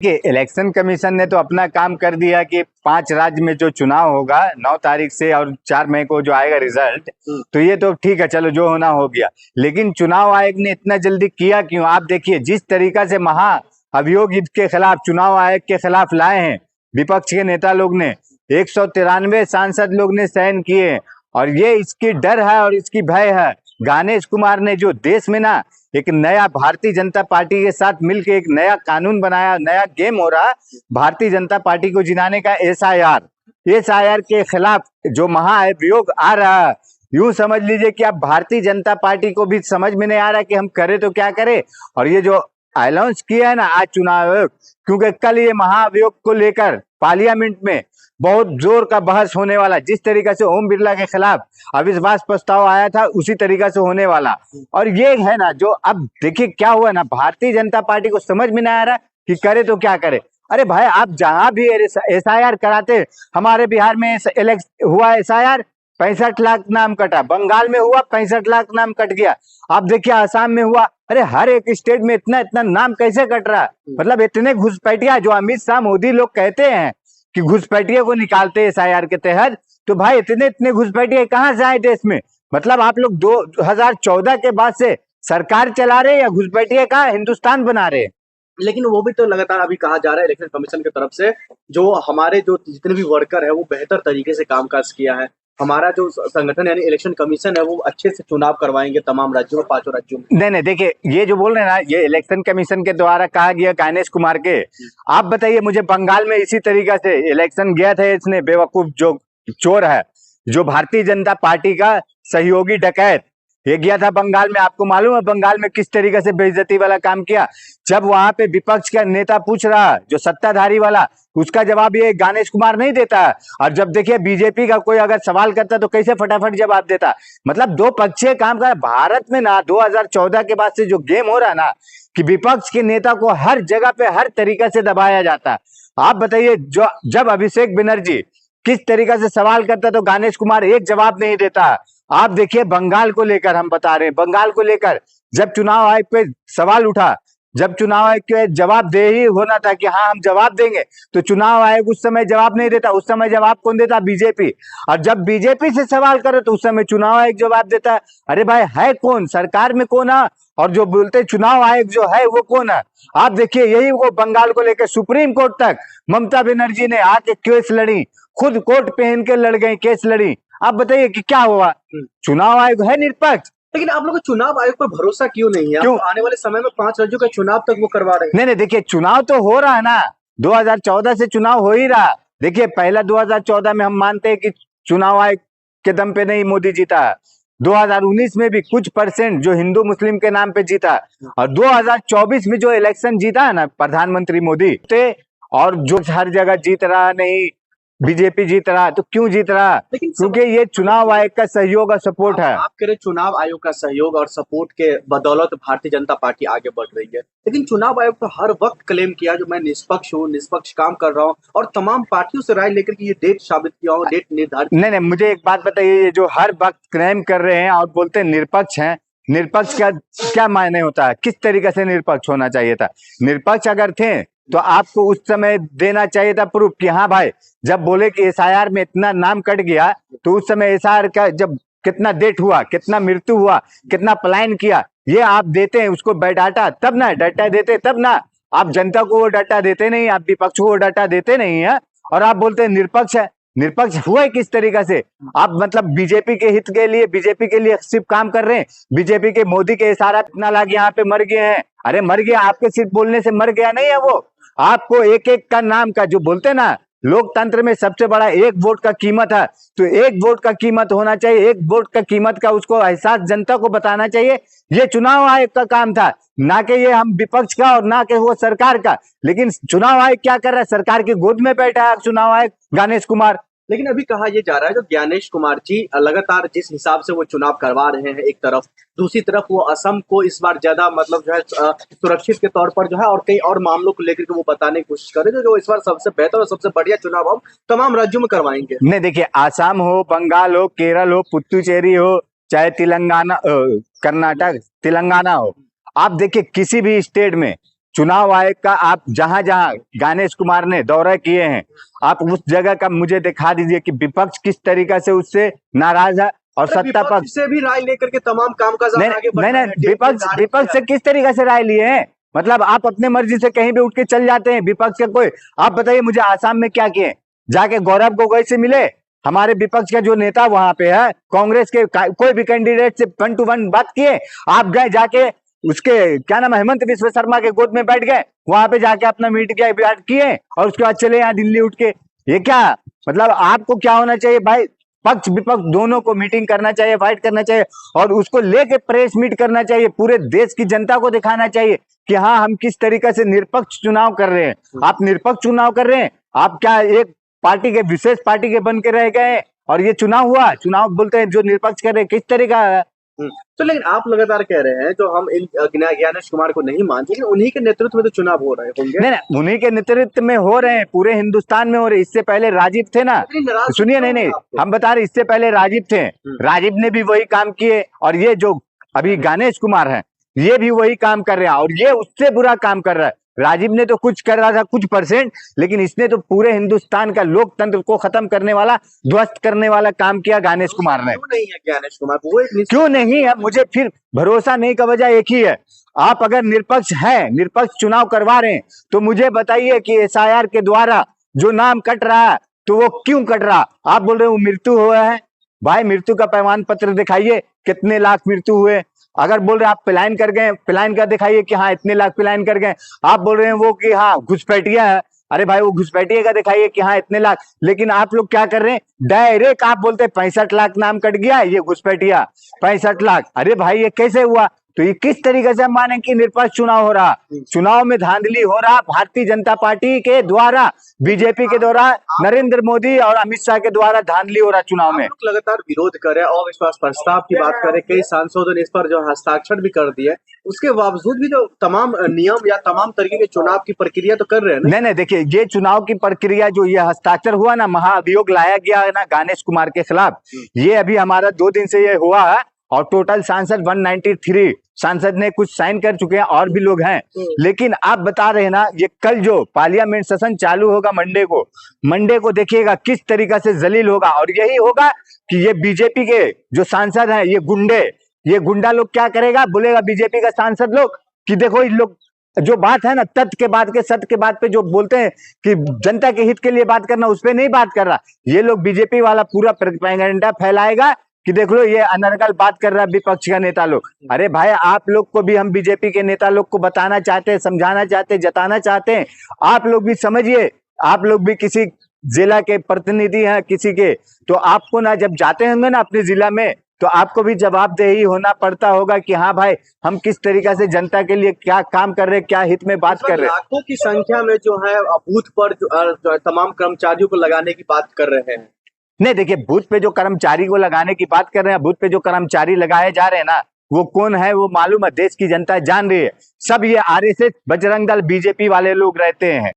कि election commission ने तो अपना काम कर दिया कि 5 राज्य में जो चुनाव होगा 9 तारीख से और 4 मई को जो आएगा रिजल्ट, तो ये तो ठीक है, चलो जो होना हो गया। लेकिन चुनाव आयोग ने इतना जल्दी किया क्यों? आप देखिए जिस तरीका से महा अभियोग के खिलाफ चुनाव आयोग के खिलाफ लाए हैं विपक्ष के नेता लोग ने, 193 सांसद लोग ने साइन किए, और ये इसकी डर है और इसकी भय है। गणेश कुमार ने जो देश में ना एक नया भारतीय जनता पार्टी के साथ मिलकर एक नया कानून बनाया, नया गेम हो रहा भारतीय जनता पार्टी को जिताने का, एसआईआर के खिलाफ जो महाअभियोग आ रहा है, यूं समझ लीजिए कि अब भारतीय जनता पार्टी को भी समझ में नहीं आ रहा कि हम करें तो क्या करें। और ये जो अनाउंस किया है ना आज चुनाव आयोग, क्योंकि कल ये महाअभियोग को लेकर पार्लियामेंट में बहुत जोर का बहस होने वाला, जिस तरीके से ओम बिरला के खिलाफ अविश्वास प्रस्ताव आया था उसी तरीका से होने वाला। और ये है ना जो अब देखिए क्या हुआ ना, भारतीय जनता पार्टी को समझ में नहीं आ रहा कि करे तो क्या करे। अरे भाई आप जहां भी एसआईआर कराते, हमारे बिहार में हुआ एसआईआर 65 लाख नाम कटा, बंगाल में हुआ 65 लाख नाम कट गया, आप देखिए आसाम में हुआ। अरे हर एक स्टेट में इतना इतना नाम कैसे कट रहा है? मतलब इतने घुसपैठिया जो अमित शाह मोदी लोग कहते हैं कि घुसपैठिया को निकालते हैं एसआईआर के तहत, तो भाई इतने इतने घुसपैठिए कहां से आए देश में? मतलब आप लोग 2014 के बाद से सरकार चला रहे या घुसपैठिए का हिंदुस्तान बना रहे? लेकिन वो भी तो लगातार अभी कहा जा रहा है इलेक्शन कमीशन की तरफ से, जो हमारे जो जितने भी वर्कर है वो बेहतर तरीके से कामकाज किया है। हमारा जो संगठन यानी इलेक्शन कमीशन है वो अच्छे से चुनाव करवाएंगे तमाम राज्यों में, 5 राज्यों में। नहीं देखिए ये जो बोल रहे हैं ना, ये इलेक्शन कमीशन के द्वारा कहा गया गणेश कुमार के। आप बताइए मुझे, बंगाल में इसी तरीका से इलेक्शन गया था, इसने बेवकूफ जो चोर है, जो भारतीय जनता पार्टी का सहयोगी डकैत, ये गया था बंगाल में। आपको मालूम है बंगाल में किस तरीके से बेइज्जती वाला काम किया? जब वहां पे विपक्ष का नेता पूछ रहा, जो सत्ताधारी वाला, उसका जवाब ये गणेश कुमार नहीं देता। और जब देखिए बीजेपी का कोई अगर सवाल करता तो कैसे फटाफट जवाब देता। मतलब दो पक्षीय काम कर। भारत में ना 2014 के बाद से जो गेम हो रहा है ना, कि विपक्ष के नेता को हर जगह पे हर तरीका से दबाया जाता है। आप बताइए, जो जब अभिषेक बनर्जी किस तरीके से सवाल करता तो गणेश कुमार एक जवाब नहीं देता। आप देखिए बंगाल को लेकर हम बता रहे हैं, बंगाल को लेकर जब चुनाव आयोग पे सवाल उठा, जब चुनाव आयोग के जवाब दे ही होना था कि हाँ हम जवाब देंगे, तो चुनाव आयोग उस समय जवाब नहीं देता। उस समय जवाब कौन देता? बीजेपी। और जब बीजेपी से सवाल करो तो उस समय चुनाव आयोग जवाब देता है। अरे भाई है कौन सरकार में, कौन है? और जो बोलते चुनाव आयोग जो है वो कौन है? आप देखिए यही वो बंगाल को लेकर सुप्रीम कोर्ट तक ममता बनर्जी ने आके केस लड़ी, खुद कोर्ट पहन के लड़ गई, केस लड़ी। आप बताइए कि क्या हुआ? चुनाव आयोग है निष्पक्ष। लेकिन आप लोग को चुनाव आयोग पर भरोसा क्यों नहीं है? क्यों? आने वाले समय में 5 राज्यों का चुनाव तक वो करवा रहे हैं। नहीं देखिए चुनाव तो हो रहा है ना, 2014 से चुनाव हो ही रहा। देखिए पहला 2014 में हम मानते हैं कि चुनाव आयोग के दम पे नहीं मोदी जीता, 2019 में भी कुछ परसेंट जो हिंदू मुस्लिम के नाम पे जीता, और 2024 में जो इलेक्शन जीता है ना प्रधानमंत्री मोदी, और जो हर जगह जीत रहा नहीं, बीजेपी जीत रहा। तो क्यों जीत रहा? क्योंकि ये चुनाव आयोग का सहयोग और सपोर्ट है। आप कह रहे चुनाव आयोग का सहयोग और सपोर्ट के बदौलत भारतीय जनता पार्टी आगे बढ़ रही है, लेकिन चुनाव आयोग तो हर वक्त क्लेम किया जो मैं निष्पक्ष हूँ, निष्पक्ष काम कर रहा हूँ, और तमाम पार्टियों से राय लेकर के ये डेट साबित किया हो, डेट निर्धारित। नहीं मुझे एक बात बताइए, ये जो हर वक्त क्लेम कर रहे हैं और बोलते हैं निष्पक्ष हैं, निष्पक्ष का क्या मायने होता है? किस तरीके से निष्पक्ष होना चाहिए था? निष्पक्ष अगर थे तो आपको उस समय देना चाहिए था प्रूफ कि हाँ भाई, जब बोले कि एसआईआर में इतना नाम कट गया तो उस समय एसआईआर का जब कितना डेट हुआ, कितना मृत्यु हुआ, कितना पलायन किया, ये आप देते हैं उसको डाटा, तब ना डाटा देते, तब ना। आप जनता को वो डाटा देते नहीं, आप विपक्ष को वो डाटा देते नहीं है, और आप बोलते हैं निष्पक्ष है। निष्पक्ष हुआ है किस तरीके से? आप मतलब बीजेपी के हित के लिए, बीजेपी के लिए सिर्फ काम कर रहे हैं। बीजेपी के मोदी के इशारा इतना लाग यहाँ पे मर गए हैं। अरे मर गया, आपके सिर्फ बोलने से मर गया नहीं है वो, आपको एक एक का नाम का, जो बोलते ना लोकतंत्र में सबसे बड़ा एक वोट का कीमत है, तो एक वोट का कीमत होना चाहिए, एक वोट का कीमत का उसको एहसास जनता को बताना चाहिए। ये चुनाव आयोग का काम था, ना कि ये हम विपक्ष का और ना कि वो सरकार का। लेकिन चुनाव आयोग क्या कर रहा है? सरकार की गोद में बैठा है चुनाव आयोग गणेश कुमार। लेकिन अभी कहा यह जा रहा है जो ज्ञानेश कुमार जी लगातार जिस हिसाब से वो चुनाव करवा रहे हैं एक तरफ, दूसरी तरफ वो असम को इस बार ज्यादा मतलब जो है सुरक्षित के तौर पर जो है और कई और मामलों को लेकर के वो बताने की कोशिश कर रहे हैं जो इस बार सबसे बेहतर और सबसे बढ़िया चुनाव हम तमाम राज्यों में करवाएंगे। नहीं देखिए, आसाम हो, बंगाल हो, केरल हो, पुदुचेरी हो, चाहे तेलंगाना, कर्नाटक, तेलंगाना हो, आप देखिए किसी भी स्टेट में चुनाव आयोग का आप जहां जहां ज्ञानेश कुमार ने दौरा किए हैं, आप उस जगह का मुझे दिखा दीजिए कि विपक्ष किस तरीका से उससे नाराज है और सत्ता विपक्ष पक्ष। से भी राय लेकर के तमाम कामकाज नहीं आगे बढ़ नहीं रहे नहीं, हैं। विपक्ष से किस तरीके से राय लिए हैं? मतलब आप अपने मर्जी से कहीं भी उठ के चल जाते हैं, विपक्ष का कोई। आप बताइए मुझे, आसाम में क्या किए? जाके गौरव गोगोई से मिले? हमारे विपक्ष का जो नेता वहां पे है, कांग्रेस के कोई भी कैंडिडेट से 1 to 1 बात किए? आप गए जाके उसके क्या नाम है, हेमंत विश्व शर्मा के गोद में बैठ गए, वहां पे जाके अपना मीटिंग बैठ किए और उसके बाद चले यहाँ दिल्ली उठ के? ये क्या मतलब? आपको क्या होना चाहिए भाई? पक्ष विपक्ष दोनों को मीटिंग करना चाहिए, फाइट करना चाहिए और उसको लेके प्रेस मीट करना चाहिए, पूरे देश की जनता को दिखाना चाहिए कि हाँ हम किस तरीके से निष्पक्ष चुनाव कर रहे हैं। आप निष्पक्ष चुनाव कर रहे हैं? आप क्या एक पार्टी के, विशेष पार्टी के बन के रह गए और ये चुनाव हुआ? चुनाव बोलते हैं जो निष्पक्ष कर रहे हैं, किस तरीका है? तो लेकिन आप लगातार कह रहे हैं जो हम इन ज्ञानेश कुमार को नहीं मानते, लेकिन उन्हीं के नेतृत्व में तो चुनाव हो रहे होंगे। नहीं नहीं, उन्हीं के नेतृत्व में हो रहे हैं, पूरे हिंदुस्तान में हो रहे। इससे पहले राजीव थे ना, सुनिए, नहीं नहीं, हम बता रहे, इससे पहले राजीव थे, राजीव ने भी वही काम किए और ये जो अभी ज्ञानेश कुमार है ये भी वही काम कर रहे हैं और ये उससे बुरा काम कर रहा है। राजीव ने तो कुछ कर रहा था, कुछ %, लेकिन इसने तो पूरे हिंदुस्तान का लोकतंत्र को खत्म करने वाला, ध्वस्त करने वाला काम किया ज्ञानेश कुमार ने। क्यों नहीं है ज्ञानेश कुमार? वो एक क्यों नहीं है? मुझे फिर भरोसा नहीं का वजह एक ही है, आप अगर निष्पक्ष हैं, निष्पक्ष चुनाव करवा रहे हैं, तो मुझे बताइए कि SIR के द्वारा जो नाम कट रहा है तो वो क्यों कट रहा? आप बोल रहे हो मृत्यु हुआ है, भाई मृत्यु का प्रमाण पत्र दिखाइए, कितने लाख मृत्यु हुए। अगर बोल रहे आप पलायन कर गए, पलायन का दिखाइए कि हाँ इतने लाख पलायन कर गए। आप बोल रहे हैं वो कि हाँ घुसपैठिया है, अरे भाई वो घुसपैठिया का दिखाइए कि हाँ इतने लाख। लेकिन आप लोग क्या कर रहे हैं, डायरेक्ट आप बोलते हैं 65 लाख नाम कट गया, ये घुसपैठिया 65 लाख। अरे भाई ये कैसे हुआ? तो ये किस तरीके से हम माने कि निष्पक्ष चुनाव हो रहा? चुनाव में धांधली हो रहा भारतीय जनता पार्टी के द्वारा, बीजेपी के द्वारा, नरेंद्र मोदी और अमित शाह के द्वारा धांधली हो रहा चुनाव में। लगातार विरोध करे, अविश्वास प्रस्ताव की बात करें, कई सांसदों ने इस पर जो हस्ताक्षर भी कर दिए, उसके बावजूद भी जो तमाम नियम या तमाम तरीके के चुनाव की प्रक्रिया तो कर रहे हैं। नहीं नहीं, देखिए ये चुनाव की प्रक्रिया जो ये हस्ताक्षर हुआ ना, महाअभियोग लाया गया है ना ज्ञानेश कुमार के खिलाफ, ये अभी हमारा 2 दिन से ये हुआ है और टोटल सांसद 193 सांसद ने कुछ साइन कर चुके हैं और भी लोग हैं। लेकिन आप बता रहे हैं ना, ये कल जो पार्लियामेंट सेशन चालू होगा मंडे को देखिएगा किस तरीका से जलील होगा। और यही होगा कि ये बीजेपी के जो सांसद हैं, ये गुंडा लोग क्या करेगा, बोलेगा बीजेपी का सांसद लोग कि देखो इन लोग जो बात है ना, तथ्य के बात के, सत्य के बात पे जो बोलते हैं कि जनता के हित के लिए बात करना, उस पर नहीं बात कर रहा। ये लोग बीजेपी वाला पूरा प्रोपेगेंडा फैलाएगा कि देख लो ये अनर्गल बात कर रहा है विपक्ष का नेता लोग। अरे भाई आप लोग को भी हम बीजेपी के नेता लोग को बताना चाहते हैं, समझाना चाहते हैं, जताना चाहते हैं, आप लोग भी समझिए। आप लोग भी किसी जिला के प्रतिनिधि हैं किसी के, तो आपको ना जब जाते होंगे ना अपने जिला में, तो आपको भी जवाबदेही होना पड़ता होगा कि हाँ भाई हम किस तरीके से जनता के लिए क्या काम कर रहे हैं, क्या हित में बात कर रहे हैं। लाखों की संख्या में जो है बूथ पर जो तमाम कर्मचारियों को लगाने की बात कर रहे हैं। नहीं देखिए, बूथ पे जो कर्मचारी को लगाने की बात कर रहे हैं, बूथ पे जो कर्मचारी लगाए जा रहे हैं ना, वो कौन है वो मालूम है, देश की जनता जान रही है। सब ये RSS, बजरंग दल, बीजेपी वाले लोग रहते हैं।